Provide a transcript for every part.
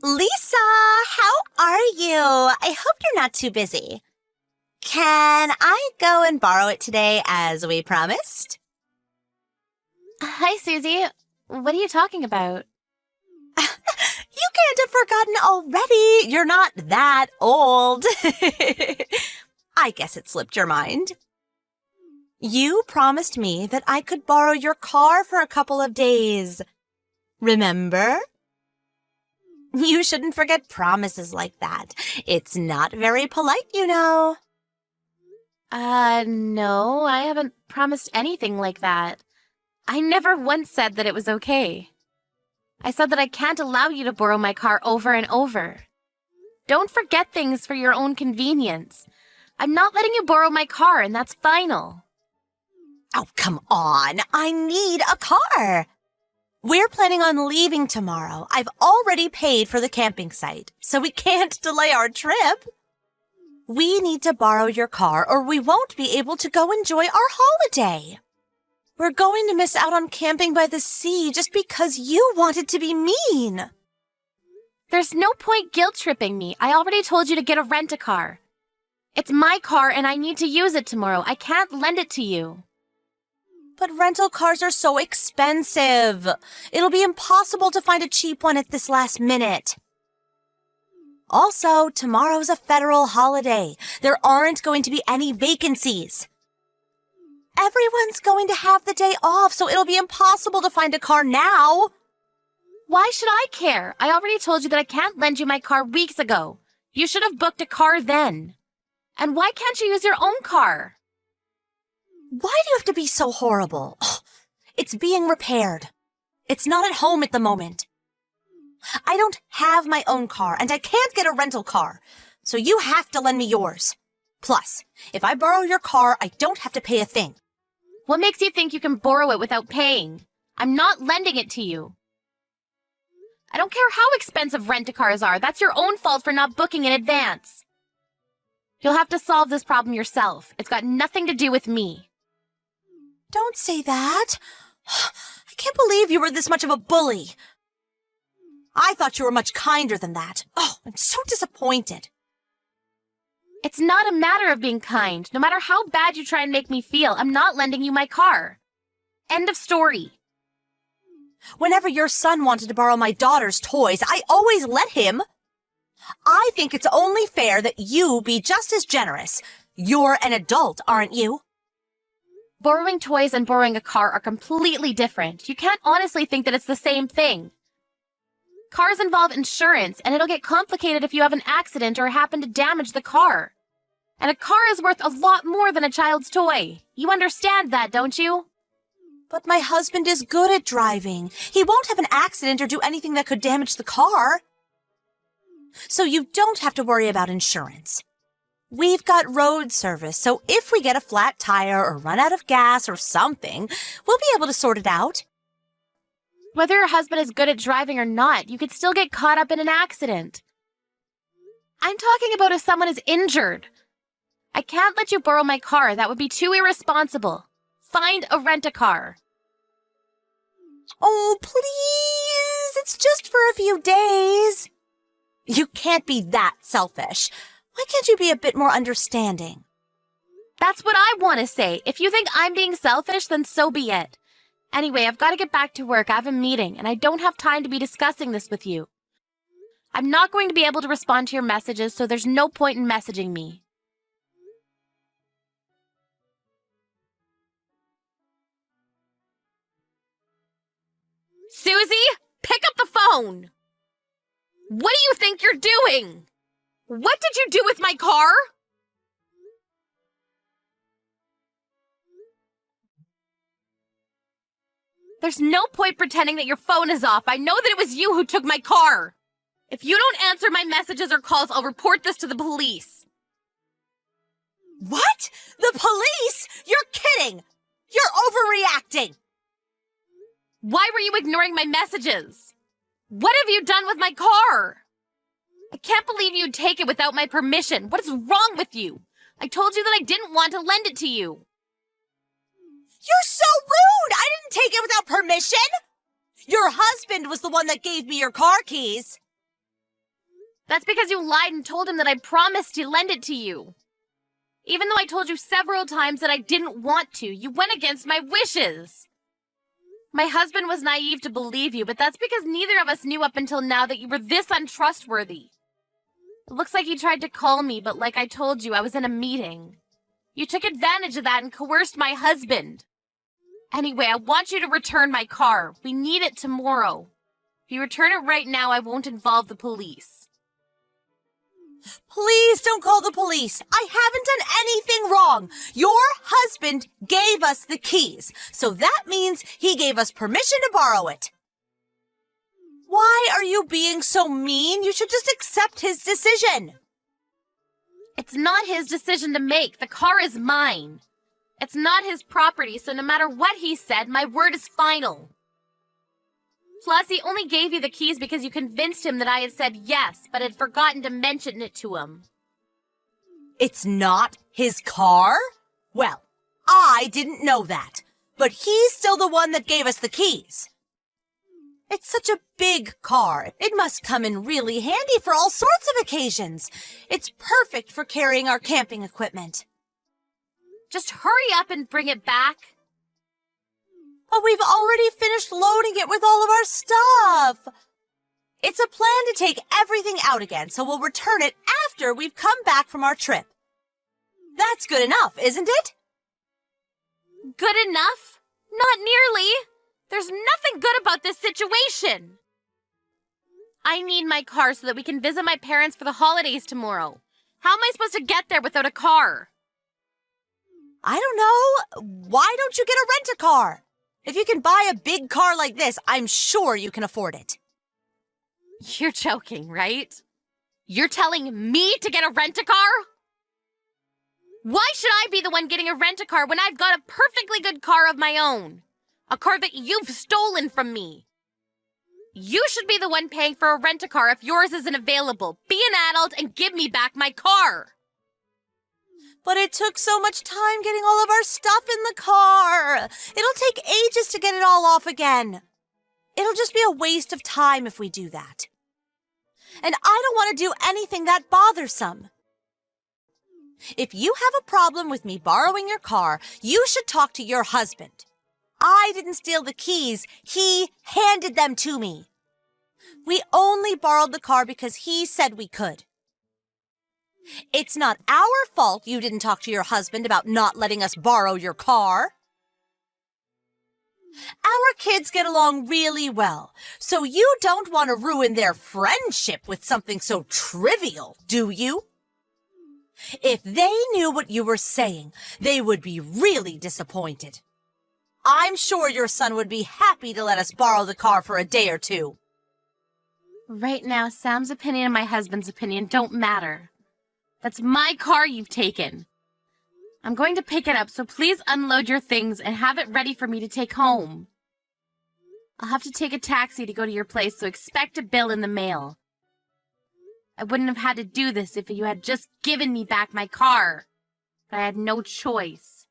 Lisa, how are you? I hope you're not too busy. Can I go and borrow it today as we promised? Hi, Susie. What are you talking about? You can't have forgotten already. You're not that old. I guess it slipped your mind. You promised me that I could borrow your car for a couple of days. Remember? You shouldn't forget promises like that. It's not very polite, you know. No, I haven't promised anything like that. I never once said that it was okay. I said that I can't allow you to borrow my car over and over. Don't forget things for your own convenience. I'm not letting you borrow my car, and that's final. Oh, come on. I need a car. We're planning on leaving tomorrow. I've already paid for the camping site, so we can't delay our trip. We need to borrow your car or we won't be able to go enjoy our holiday. We're going to miss out on camping by the sea just because you wanted to be mean. There's no point guilt-tripping me. I already told you to get a rent-a-car. It's my car and I need to use it tomorrow. I can't lend it to you. But rental cars are so expensive. It'll be impossible to find a cheap one at this last minute. Also, tomorrow's a federal holiday. There aren't going to be any vacancies. Everyone's going to have the day off, so it'll be impossible to find a car now. Why should I care? I already told you that I can't lend you my car weeks ago. You should have booked a car then. And why can't you use your own car? Why do you have to be so horrible? Oh, it's being repaired. It's not at home at the moment. I don't have my own car, and I can't get a rental car, so you have to lend me yours. Plus, if I borrow your car, I don't have to pay a thing. What makes you think you can borrow it without paying? I'm not lending it to you. I don't care how expensive rent-a-cars are. That's your own fault for not booking in advance. You'll have to solve this problem yourself. It's got nothing to do with me. Don't say that. I can't believe you were this much of a bully. I thought you were much kinder than that. Oh, I'm so disappointed. It's not a matter of being kind. No matter how bad you try and make me feel, I'm not lending you my car. End of story. Whenever your son wanted to borrow my daughter's toys, I always let him. I think it's only fair that you be just as generous. You're an adult, aren't you? Borrowing toys and borrowing a car are completely different. You can't honestly think that it's the same thing. Cars involve insurance, and it'll get complicated if you have an accident or happen to damage the car. And a car is worth a lot more than a child's toy. You understand that, don't you? But my husband is good at driving. He won't have an accident or do anything that could damage the car. So you don't have to worry about insurance. We've got road service, so if we get a flat tire or run out of gas or something, we'll be able to sort it out. Whether your husband is good at driving or not, you could still get caught up in an accident. I'm talking about if someone is injured. I can't let you borrow my car. That would be too irresponsible. Find a rent-a-car. Oh, please! It's just for a few days. You can't be that selfish. Why can't you be a bit more understanding? That's what I want to say. If you think I'm being selfish, then so be it. Anyway, I've got to get back to work. I have a meeting, and I don't have time to be discussing this with you. I'm not going to be able to respond to your messages, so there's no point in messaging me. Susie, pick up the phone! What do you think you're doing? What did you do with my car? There's no point pretending that your phone is off. I know that it was you who took my car. If you don't answer my messages or calls, I'll report this to the police. What? The police? You're kidding! You're overreacting! Why were you ignoring my messages? What have you done with my car? I can't believe you'd take it without my permission. What is wrong with you? I told you that I didn't want to lend it to you. You're so rude! I didn't take it without permission! Your husband was the one that gave me your car keys. That's because you lied and told him that I promised to lend it to you. Even though I told you several times that I didn't want to, you went against my wishes. My husband was naive to believe you, but that's because neither of us knew up until now that you were this untrustworthy. It looks like you tried to call me, but like I told you, I was in a meeting. You took advantage of that and coerced my husband. Anyway, I want you to return my car. We need it tomorrow. If you return it right now, I won't involve the police. Please don't call the police. I haven't done anything wrong. Your husband gave us the keys, so that means he gave us permission to borrow it. Why are you being so mean? You should just accept his decision. It's not his decision to make. The car is mine. It's not his property, so no matter what he said, my word is final. Plus, he only gave you the keys because you convinced him that I had said yes, but had forgotten to mention it to him. It's not his car? Well, I didn't know that, but he's still the one that gave us the keys. It's such a big car. It must come in really handy for all sorts of occasions. It's perfect for carrying our camping equipment. Just hurry up and bring it back. But we've already finished loading it with all of our stuff. It's a plan to take everything out again, so we'll return it after we've come back from our trip. That's good enough, isn't it? Good enough? Not nearly. There's nothing good about this situation. I need my car so that we can visit my parents for the holidays tomorrow. How am I supposed to get there without a car? I don't know. Why don't you get a rent-a-car? If you can buy a big car like this, I'm sure you can afford it. You're joking, right? You're telling me to get a rent-a-car? Why should I be the one getting a rent-a-car when I've got a perfectly good car of my own? A car that you've stolen from me. You should be the one paying for a rent-a-car if yours isn't available. Be an adult and give me back my car. But it took so much time getting all of our stuff in the car. It'll take ages to get it all off again. It'll just be a waste of time if we do that. And I don't want to do anything that bothersome. If you have a problem with me borrowing your car, you should talk to your husband. I didn't steal the keys. He handed them to me. We only borrowed the car because he said we could. It's not our fault you didn't talk to your husband about not letting us borrow your car. Our kids get along really well, so you don't want to ruin their friendship with something so trivial, do you? If they knew what you were saying, they would be really disappointed. I'm sure your son would be happy to let us borrow the car for a day or two. Right now, Sam's opinion and my husband's opinion don't matter. That's my car you've taken. I'm going to pick it up, so please unload your things and have it ready for me to take home. I'll have to take a taxi to go to your place, so expect a bill in the mail. I wouldn't have had to do this if you had just given me back my car, but I had no choice.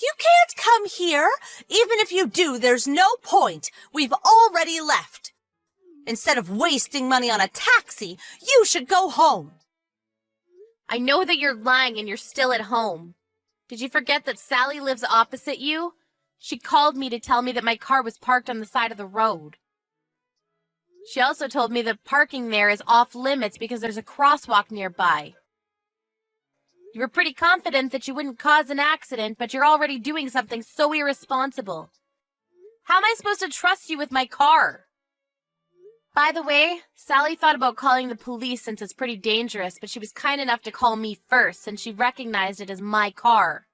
You can't come here. Even if you do, there's no point. We've already left. Instead of wasting money on a taxi, you should go home. I know that you're lying and you're still at home. Did you forget that Sally lives opposite you? She called me to tell me that my car was parked on the side of the road. She also told me that parking there is off limits because there's a crosswalk nearby. You were pretty confident that you wouldn't cause an accident, but you're already doing something so irresponsible. How am I supposed to trust you with my car? By the way, Sally thought about calling the police since it's pretty dangerous, but she was kind enough to call me first since she recognized it as my car.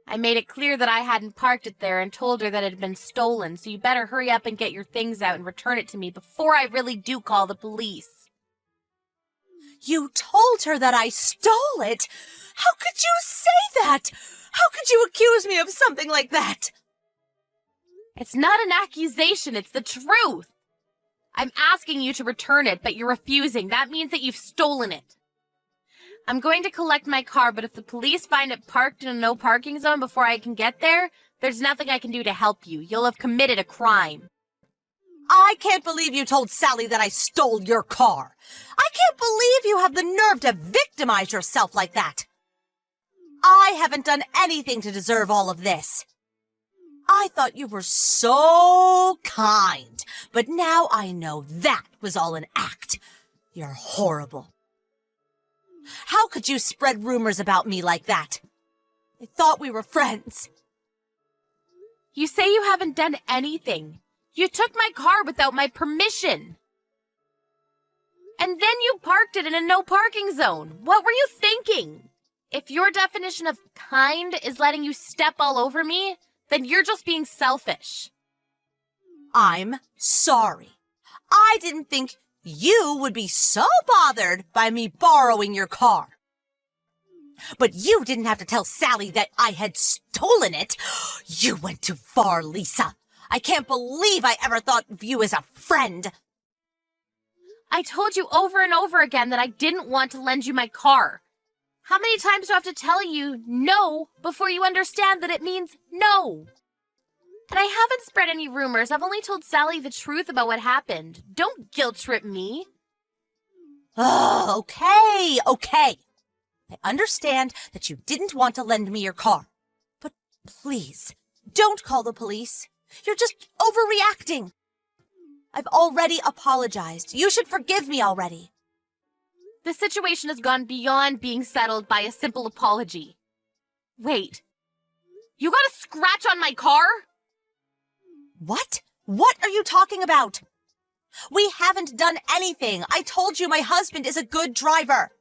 I made it clear that I hadn't parked it there and told her that it had been stolen, so you better hurry up and get your things out and return it to me before I really do call the police. You told her that I stole it? How could you say that? How could you accuse me of something like that? It's not an accusation, it's the truth. I'm asking you to return it, but you're refusing. That means that you've stolen it. I'm going to collect my car, but if the police find it parked in a no parking zone before I can get there, there's nothing I can do to help you. You'll have committed a crime. I can't believe you told Sally that I stole your car. I can't believe you have the nerve to victimize yourself like that. I haven't done anything to deserve all of this. I thought you were so kind, but now I know that was all an act. You're horrible. How could you spread rumors about me like that? I thought we were friends. You say you haven't done anything. You took my car without my permission. And then you parked it in a no parking zone. What were you thinking? If your definition of kind is letting you step all over me, then you're just being selfish. I'm sorry. I didn't think you would be so bothered by me borrowing your car. But you didn't have to tell Sally that I had stolen it. You went too far, Lisa. I can't believe I ever thought of you as a friend. I told you over and over again that I didn't want to lend you my car. How many times do I have to tell you no before you understand that it means no? And I haven't spread any rumors. I've only told Sally the truth about what happened. Don't guilt trip me. Oh, okay. I understand that you didn't want to lend me your car. But please, don't call the police. You're just overreacting. I've already apologized. You should forgive me already. The situation has gone beyond being settled by a simple apology. Wait, you got a scratch on my car? What? What are you talking about? We haven't done anything. I told you my husband is a good driver.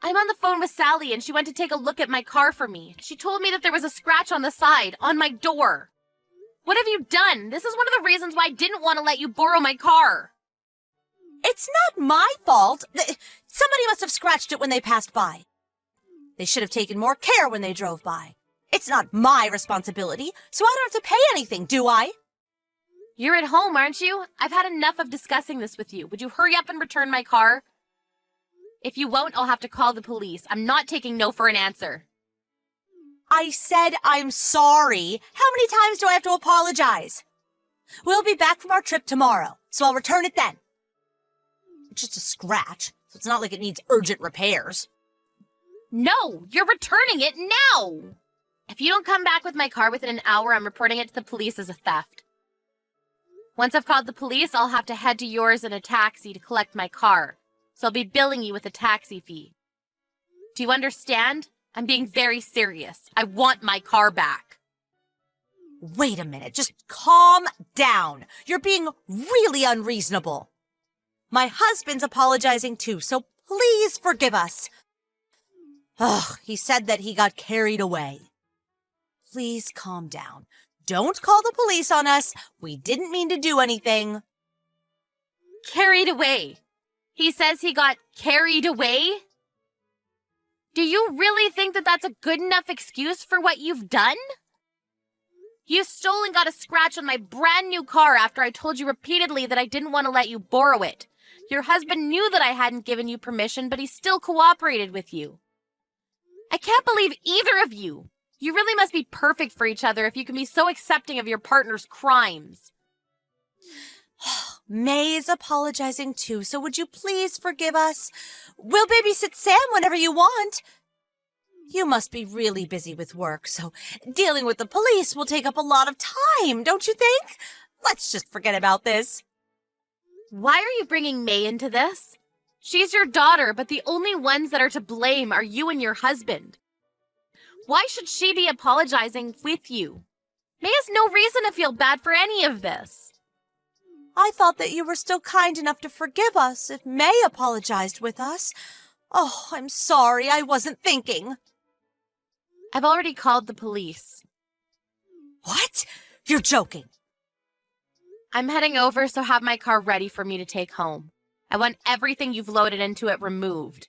I'm on the phone with Sally and she went to take a look at my car for me. She told me that there was a scratch on the side, on my door. What have you done? This is one of the reasons why I didn't want to let you borrow my car. It's not my fault. Somebody must have scratched it when they passed by. They should have taken more care when they drove by. It's not my responsibility, so I don't have to pay anything, do I? You're at home, aren't you? I've had enough of discussing this with you. Would you hurry up and return my car? If you won't, I'll have to call the police. I'm not taking no for an answer. I said I'm sorry. How many times do I have to apologize? We'll be back from our trip tomorrow, so I'll return it then. It's just a scratch, so it's not like it needs urgent repairs. No, you're returning it now! If you don't come back with my car within an hour, I'm reporting it to the police as a theft. Once I've called the police, I'll have to head to yours in a taxi to collect my car, so I'll be billing you with a taxi fee. Do you understand? I'm being very serious. I want my car back. Wait a minute, just calm down. You're being really unreasonable. My husband's apologizing too, so please forgive us. Ugh, he said that he got carried away. Please calm down. Don't call the police on us. We didn't mean to do anything. Carried away. He says he got carried away? Do you really think that that's a good enough excuse for what you've done? You stole and got a scratch on my brand new car after I told you repeatedly that I didn't want to let you borrow it. Your husband knew that I hadn't given you permission, but he still cooperated with you. I can't believe either of you. You really must be perfect for each other if you can be so accepting of your partner's crimes. May's apologizing too, so would you please forgive us? We'll babysit Sam whenever you want. You must be really busy with work, so dealing with the police will take up a lot of time, don't you think? Let's just forget about this. Why are you bringing May into this? She's your daughter, but the only ones that are to blame are you and your husband. Why should she be apologizing with you? May has no reason to feel bad for any of this. I thought that you were still kind enough to forgive us if May apologized with us. Oh, I'm sorry, I wasn't thinking. I've already called the police. What? You're joking. I'm heading over, so have my car ready for me to take home. I want everything you've loaded into it removed.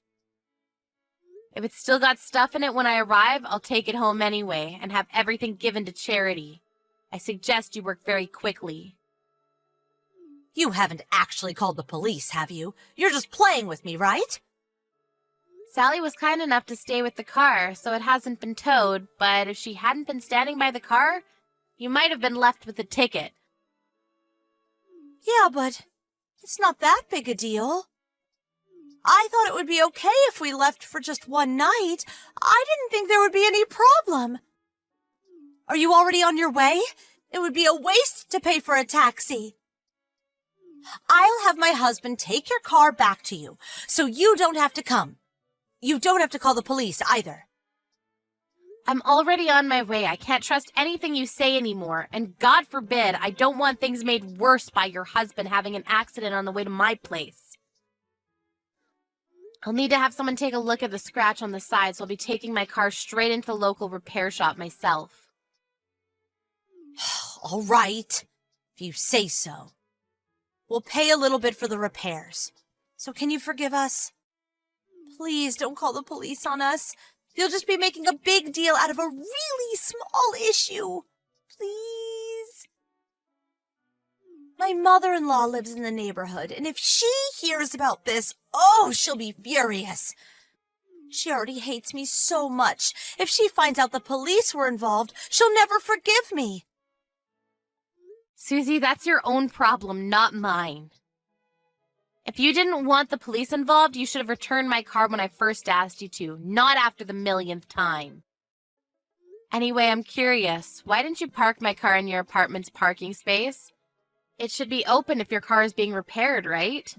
If it's still got stuff in it when I arrive, I'll take it home anyway and have everything given to charity. I suggest you work very quickly. You haven't actually called the police, have you? You're just playing with me, right? Sally was kind enough to stay with the car, so it hasn't been towed, but if she hadn't been standing by the car, you might have been left with a ticket. Yeah, but it's not that big a deal. I thought it would be okay if we left for just one night. I didn't think there would be any problem. Are you already on your way? It would be a waste to pay for a taxi. I'll have my husband take your car back to you, so you don't have to come. You don't have to call the police either. I'm already on my way. I can't trust anything you say anymore. And God forbid, I don't want things made worse by your husband having an accident on the way to my place. I'll need to have someone take a look at the scratch on the side, so I'll be taking my car straight into the local repair shop myself. All right, if you say so. We'll pay a little bit for the repairs. So can you forgive us? Please don't call the police on us. You'll just be making a big deal out of a really small issue. Please. My mother-in-law lives in the neighborhood, and if she hears about this, she'll be furious. She already hates me so much. If she finds out the police were involved, she'll never forgive me. Susie, that's your own problem, not mine. If you didn't want the police involved, you should have returned my car when I first asked you to, not after the millionth time. Anyway, I'm curious. Why didn't you park my car in your apartment's parking space? It should be open if your car is being repaired, right?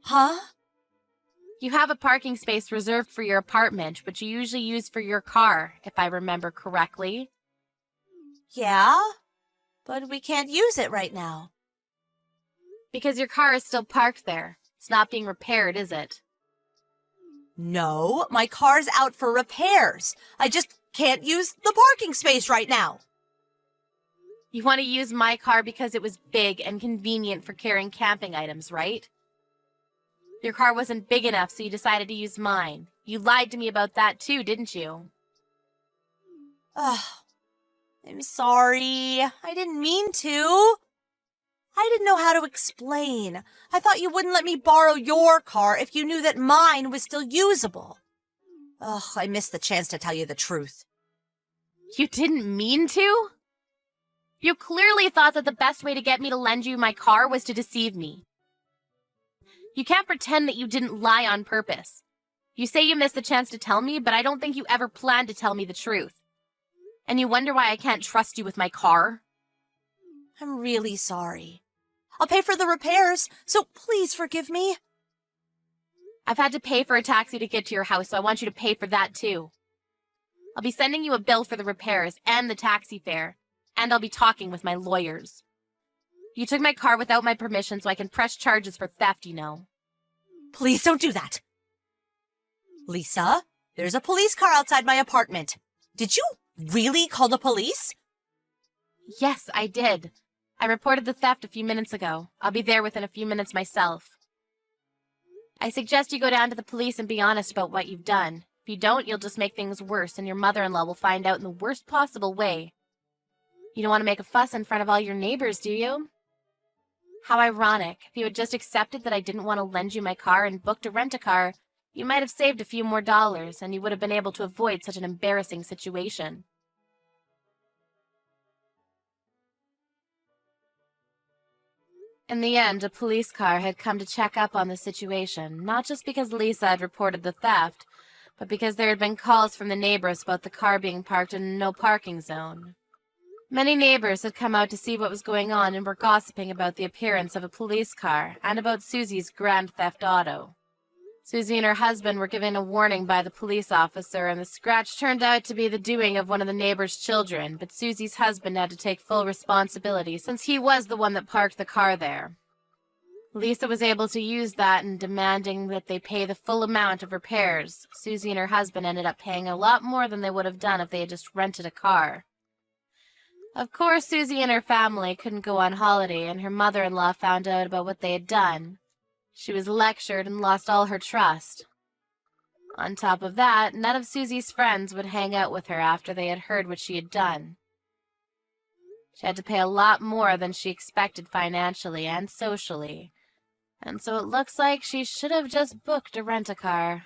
Huh? You have a parking space reserved for your apartment, which you usually use for your car, if I remember correctly. Yeah, but we can't use it right now. Because your car is still parked there. It's not being repaired, is it? No, my car's out for repairs. I just can't use the parking space right now. You want to use my car because it was big and convenient for carrying camping items, right? Your car wasn't big enough, so you decided to use mine. You lied to me about that too, didn't you? I'm sorry. I didn't mean to. I didn't know how to explain. I thought you wouldn't let me borrow your car if you knew that mine was still usable. I missed the chance to tell you the truth. You didn't mean to? You clearly thought that the best way to get me to lend you my car was to deceive me. You can't pretend that you didn't lie on purpose. You say you missed the chance to tell me, but I don't think you ever planned to tell me the truth. And you wonder why I can't trust you with my car? I'm really sorry. I'll pay for the repairs, so please forgive me. I've had to pay for a taxi to get to your house, so I want you to pay for that too. I'll be sending you a bill for the repairs and the taxi fare, and I'll be talking with my lawyers. You took my car without my permission, so I can press charges for theft, you know. Please don't do that. Lisa, there's a police car outside my apartment. Did you really call the police? Yes, I did. I reported the theft a few minutes ago. I'll be there within a few minutes myself. I suggest you go down to the police and be honest about what you've done. If you don't, you'll just make things worse, and your mother-in-law will find out in the worst possible way. You don't want to make a fuss in front of all your neighbors, do you? How ironic. If you had just accepted that I didn't want to lend you my car and booked a rent-a-car, you might have saved a few more dollars, and you would have been able to avoid such an embarrassing situation. In the end, a police car had come to check up on the situation, not just because Lisa had reported the theft, but because there had been calls from the neighbors about the car being parked in a no-parking zone. Many neighbors had come out to see what was going on and were gossiping about the appearance of a police car and about Susie's grand theft auto. Susie and her husband were given a warning by the police officer, and the scratch turned out to be the doing of one of the neighbor's children, but Susie's husband had to take full responsibility since he was the one that parked the car there. Lisa was able to use that in demanding that they pay the full amount of repairs. Susie and her husband ended up paying a lot more than they would have done if they had just rented a car. Of course, Susie and her family couldn't go on holiday, and her mother-in-law found out about what they had done. She was lectured and lost all her trust. On top of that, none of Susie's friends would hang out with her after they had heard what she had done. She had to pay a lot more than she expected financially and socially, and so it looks like she should have just booked a rent-a-car.